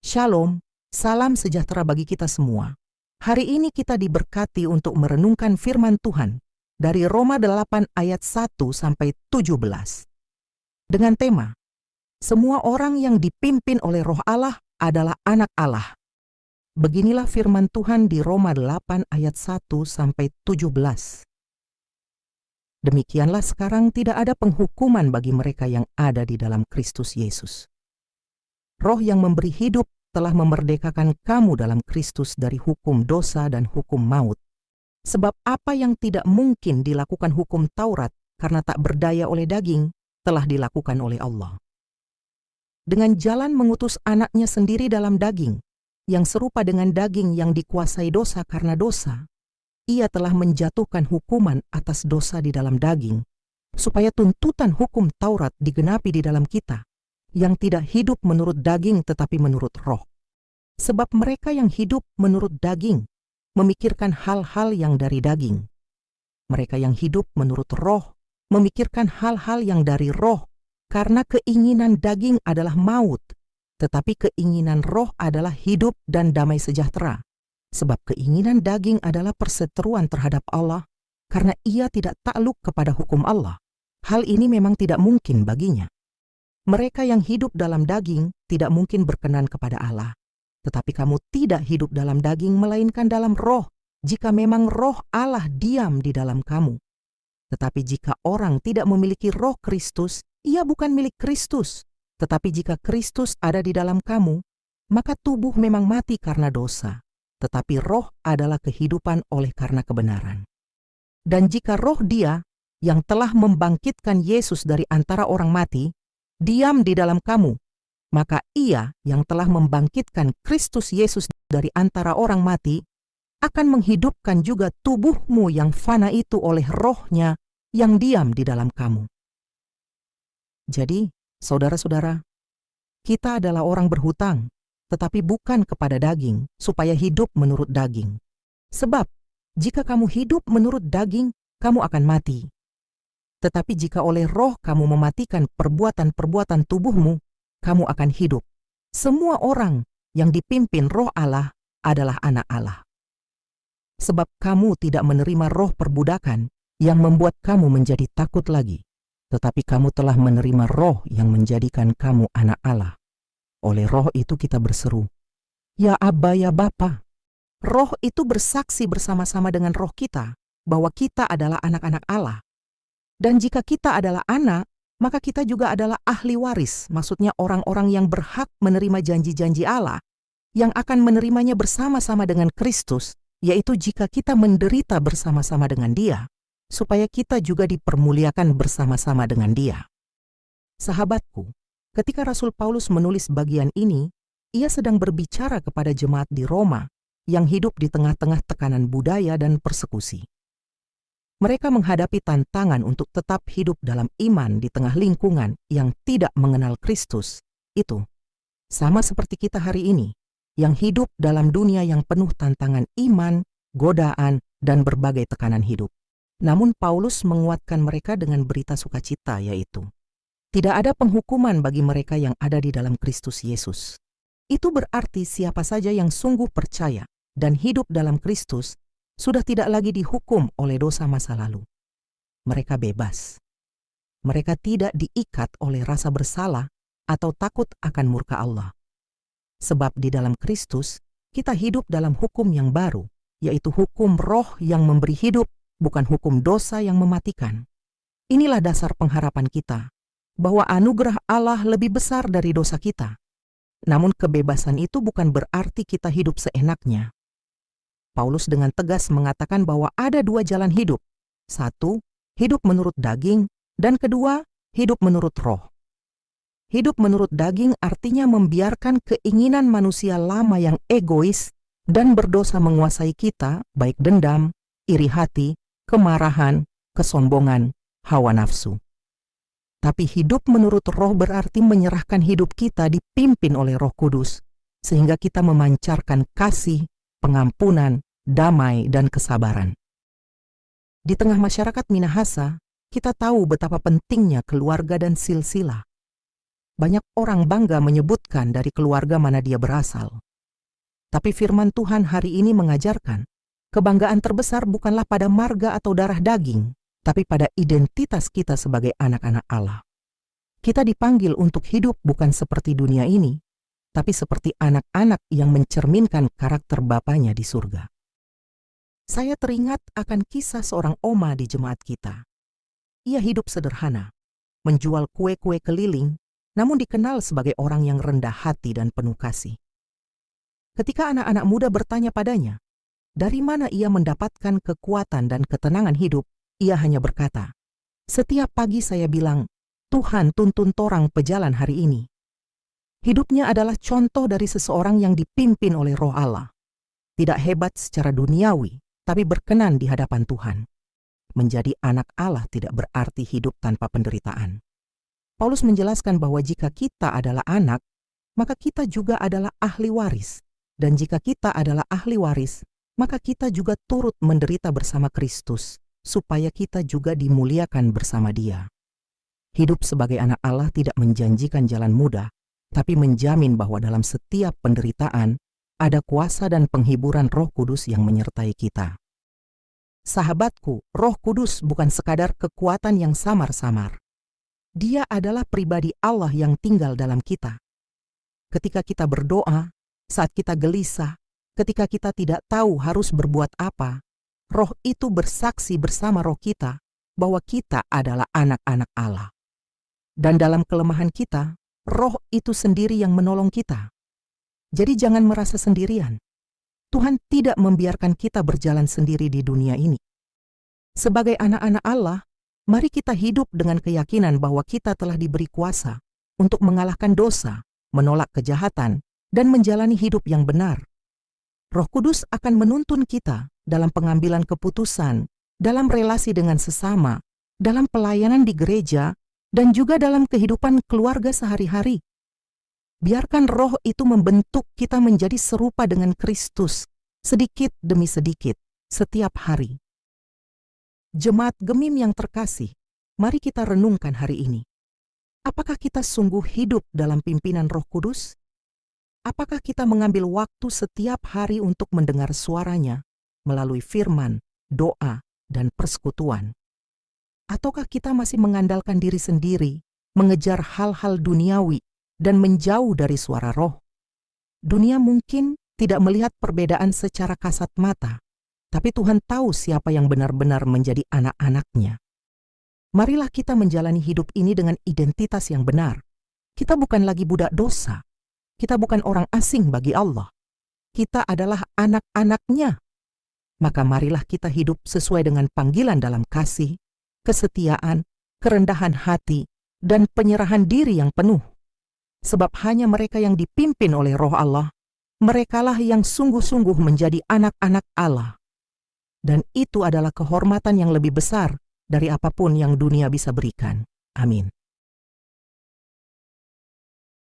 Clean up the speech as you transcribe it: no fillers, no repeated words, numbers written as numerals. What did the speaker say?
Shalom, salam sejahtera bagi kita semua. Hari ini kita diberkati untuk merenungkan firman Tuhan dari Roma 8 ayat 1 sampai 17. Dengan tema, semua orang yang dipimpin oleh Roh Allah adalah anak Allah. Beginilah firman Tuhan di Roma 8 ayat 1 sampai 17. Demikianlah sekarang tidak ada penghukuman bagi mereka yang ada di dalam Kristus Yesus. Roh yang memberi hidup telah memerdekakan kamu dalam Kristus dari hukum dosa dan hukum maut. Sebab apa yang tidak mungkin dilakukan hukum Taurat karena tak berdaya oleh daging, telah dilakukan oleh Allah. Dengan jalan mengutus anaknya sendiri dalam daging, yang serupa dengan daging yang dikuasai dosa karena dosa, ia telah menjatuhkan hukuman atas dosa di dalam daging, supaya tuntutan hukum Taurat digenapi di dalam kita, yang tidak hidup menurut daging tetapi menurut roh. Sebab mereka yang hidup menurut daging memikirkan hal-hal yang dari daging. Mereka yang hidup menurut roh memikirkan hal-hal yang dari roh, karena keinginan daging adalah maut, tetapi keinginan roh adalah hidup dan damai sejahtera. Sebab keinginan daging adalah perseteruan terhadap Allah, karena ia tidak takluk kepada hukum Allah. Hal ini memang tidak mungkin baginya. Mereka yang hidup dalam daging tidak mungkin berkenan kepada Allah. Tetapi kamu tidak hidup dalam daging melainkan dalam roh, jika memang roh Allah diam di dalam kamu. Tetapi jika orang tidak memiliki roh Kristus, ia bukan milik Kristus. Tetapi jika Kristus ada di dalam kamu, maka tubuh memang mati karena dosa, tetapi roh adalah kehidupan oleh karena kebenaran. Dan jika roh Dia yang telah membangkitkan Yesus dari antara orang mati diam di dalam kamu, maka Ia yang telah membangkitkan Kristus Yesus dari antara orang mati akan menghidupkan juga tubuhmu yang fana itu oleh Roh-Nya yang diam di dalam kamu. Jadi, saudara-saudara, kita adalah orang berhutang, tetapi bukan kepada daging, supaya hidup menurut daging. Sebab, jika kamu hidup menurut daging, kamu akan mati. Tetapi jika oleh roh kamu mematikan perbuatan-perbuatan tubuhmu, kamu akan hidup. Semua orang yang dipimpin roh Allah adalah anak Allah. Sebab kamu tidak menerima roh perbudakan yang membuat kamu menjadi takut lagi, tetapi kamu telah menerima roh yang menjadikan kamu anak Allah. Oleh roh itu kita berseru, "Ya Abba, ya Bapa." Roh itu bersaksi bersama-sama dengan roh kita bahwa kita adalah anak-anak Allah. Dan jika kita adalah anak, maka kita juga adalah ahli waris, maksudnya orang-orang yang berhak menerima janji-janji Allah, yang akan menerimanya bersama-sama dengan Kristus, yaitu jika kita menderita bersama-sama dengan Dia, supaya kita juga dipermuliakan bersama-sama dengan Dia. Sahabatku, ketika Rasul Paulus menulis bagian ini, ia sedang berbicara kepada jemaat di Roma yang hidup di tengah-tengah tekanan budaya dan persekusi. Mereka menghadapi tantangan untuk tetap hidup dalam iman di tengah lingkungan yang tidak mengenal Kristus. Itu sama seperti kita hari ini, yang hidup dalam dunia yang penuh tantangan iman, godaan, dan berbagai tekanan hidup. Namun Paulus menguatkan mereka dengan berita sukacita, yaitu tidak ada penghukuman bagi mereka yang ada di dalam Kristus Yesus. Itu berarti siapa saja yang sungguh percaya dan hidup dalam Kristus sudah tidak lagi dihukum oleh dosa masa lalu. Mereka bebas. Mereka tidak diikat oleh rasa bersalah atau takut akan murka Allah. Sebab di dalam Kristus, kita hidup dalam hukum yang baru, yaitu hukum roh yang memberi hidup, bukan hukum dosa yang mematikan. Inilah dasar pengharapan kita, bahwa anugerah Allah lebih besar dari dosa kita. Namun kebebasan itu bukan berarti kita hidup seenaknya. Paulus dengan tegas mengatakan bahwa ada dua jalan hidup. Satu, hidup menurut daging, dan kedua, hidup menurut roh. Hidup menurut daging artinya membiarkan keinginan manusia lama yang egois dan berdosa menguasai kita, baik dendam, iri hati, kemarahan, kesombongan, hawa nafsu. Tapi hidup menurut roh berarti menyerahkan hidup kita dipimpin oleh Roh Kudus, sehingga kita memancarkan kasih, pengampunan, damai, dan kesabaran. Di tengah masyarakat Minahasa, kita tahu betapa pentingnya keluarga dan silsilah. Banyak orang bangga menyebutkan dari keluarga mana dia berasal. Tapi firman Tuhan hari ini mengajarkan, kebanggaan terbesar bukanlah pada marga atau darah daging, tapi pada identitas kita sebagai anak-anak Allah. Kita dipanggil untuk hidup bukan seperti dunia ini, tapi seperti anak-anak yang mencerminkan karakter Bapanya di surga. Saya teringat akan kisah seorang oma di jemaat kita. Ia hidup sederhana, menjual kue-kue keliling, namun dikenal sebagai orang yang rendah hati dan penuh kasih. Ketika anak-anak muda bertanya padanya, dari mana ia mendapatkan kekuatan dan ketenangan hidup, ia hanya berkata, "Setiap pagi saya bilang, Tuhan tuntun torang pejalan hari ini." Hidupnya adalah contoh dari seseorang yang dipimpin oleh Roh Allah. Tidak hebat secara duniawi, tapi berkenan di hadapan Tuhan. Menjadi anak Allah tidak berarti hidup tanpa penderitaan. Paulus menjelaskan bahwa jika kita adalah anak, maka kita juga adalah ahli waris. Dan jika kita adalah ahli waris, maka kita juga turut menderita bersama Kristus, supaya kita juga dimuliakan bersama Dia. Hidup sebagai anak Allah tidak menjanjikan jalan mudah, tapi menjamin bahwa dalam setiap penderitaan, ada kuasa dan penghiburan Roh Kudus yang menyertai kita. Sahabatku, Roh Kudus bukan sekadar kekuatan yang samar-samar. Dia adalah pribadi Allah yang tinggal dalam kita. Ketika kita berdoa, saat kita gelisah, ketika kita tidak tahu harus berbuat apa, Roh itu bersaksi bersama roh kita bahwa kita adalah anak-anak Allah. Dan dalam kelemahan kita, Roh itu sendiri yang menolong kita. Jadi jangan merasa sendirian. Tuhan tidak membiarkan kita berjalan sendiri di dunia ini. Sebagai anak-anak Allah, mari kita hidup dengan keyakinan bahwa kita telah diberi kuasa untuk mengalahkan dosa, menolak kejahatan, dan menjalani hidup yang benar. Roh Kudus akan menuntun kita dalam pengambilan keputusan, dalam relasi dengan sesama, dalam pelayanan di gereja, dan juga dalam kehidupan keluarga sehari-hari. Biarkan Roh itu membentuk kita menjadi serupa dengan Kristus, sedikit demi sedikit, setiap hari. Jemaat Gemim yang terkasih, mari kita renungkan hari ini. Apakah kita sungguh hidup dalam pimpinan Roh Kudus? Apakah kita mengambil waktu setiap hari untuk mendengar suaranya melalui firman, doa, dan persekutuan? Ataukah kita masih mengandalkan diri sendiri, mengejar hal-hal duniawi, dan menjauh dari suara Roh? Dunia mungkin tidak melihat perbedaan secara kasat mata, tapi Tuhan tahu siapa yang benar-benar menjadi anak-anak-Nya. Marilah kita menjalani hidup ini dengan identitas yang benar. Kita bukan lagi budak dosa. Kita bukan orang asing bagi Allah. Kita adalah anak-anak-Nya. Maka marilah kita hidup sesuai dengan panggilan dalam kasih, kesetiaan, kerendahan hati, dan penyerahan diri yang penuh. Sebab hanya mereka yang dipimpin oleh Roh Allah, merekalah yang sungguh-sungguh menjadi anak-anak Allah. Dan itu adalah kehormatan yang lebih besar dari apapun yang dunia bisa berikan. Amin.